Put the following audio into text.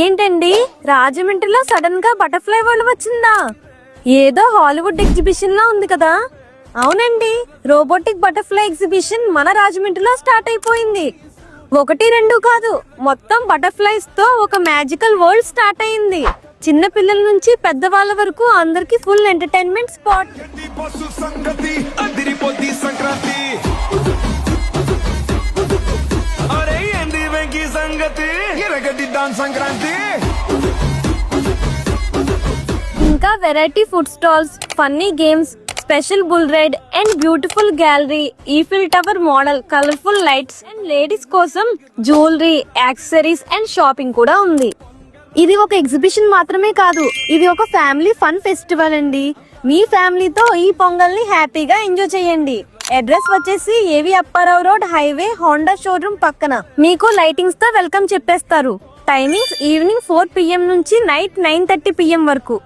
ఏంటండి రాజమండ్రిలో సడన్ గా బటర్ఫ్లై వరల్డ్ వచ్చిందా? ఏదో హాలీవుడ్ ఎగ్జిబిషన్ లా ఉంది కదా. అవునండి, రోబోటిక్ బటర్ఫ్లై ఎగ్జిబిషన్ మన రాజమండ్రిలో స్టార్ట్ అయిపోయింది. 1, 2 కాదు, మొత్తం బటర్ఫ్లైస్ తో ఒక మ్యాజికల్ వరల్డ్ స్టార్ట్ అయింది. చిన్న పిల్లల నుంచి పెద్దవాళ్ళ వరకు అందరికి ఫుల్ ఎంటర్టైన్మెంట్ స్పాట్. ఇంకా variety food stalls, funny games, special bull ride and beautiful gallery, Eiffel tower model, colourful lights and ladies కోసం జ్యువెలరీ, యాక్సెసరీస్ అండ్ షాపింగ్ కూడా ఉంది. ఇది ఒక ఎగ్జిబిషన్ మాత్రమే కాదు, ఇది ఒక ఫ్యామిలీ ఫన్ ఫెస్టివల్ అండి. మీ ఫ్యామిలీతో ఈ పొంగల్ ని హ్యాపీగా ఎంజాయ్ చేయండి. అడ్రస్ వచ్చేసి ఏవి Apparao road, highway, Honda showroom పక్కన. మీకు లైటింగ్స్ తో వెల్కమ్ చెప్పేస్తారు. టైమింగ్స్ ఈవినింగ్ 4 PM నుంచి నైట్ 9:30 PM వరకు.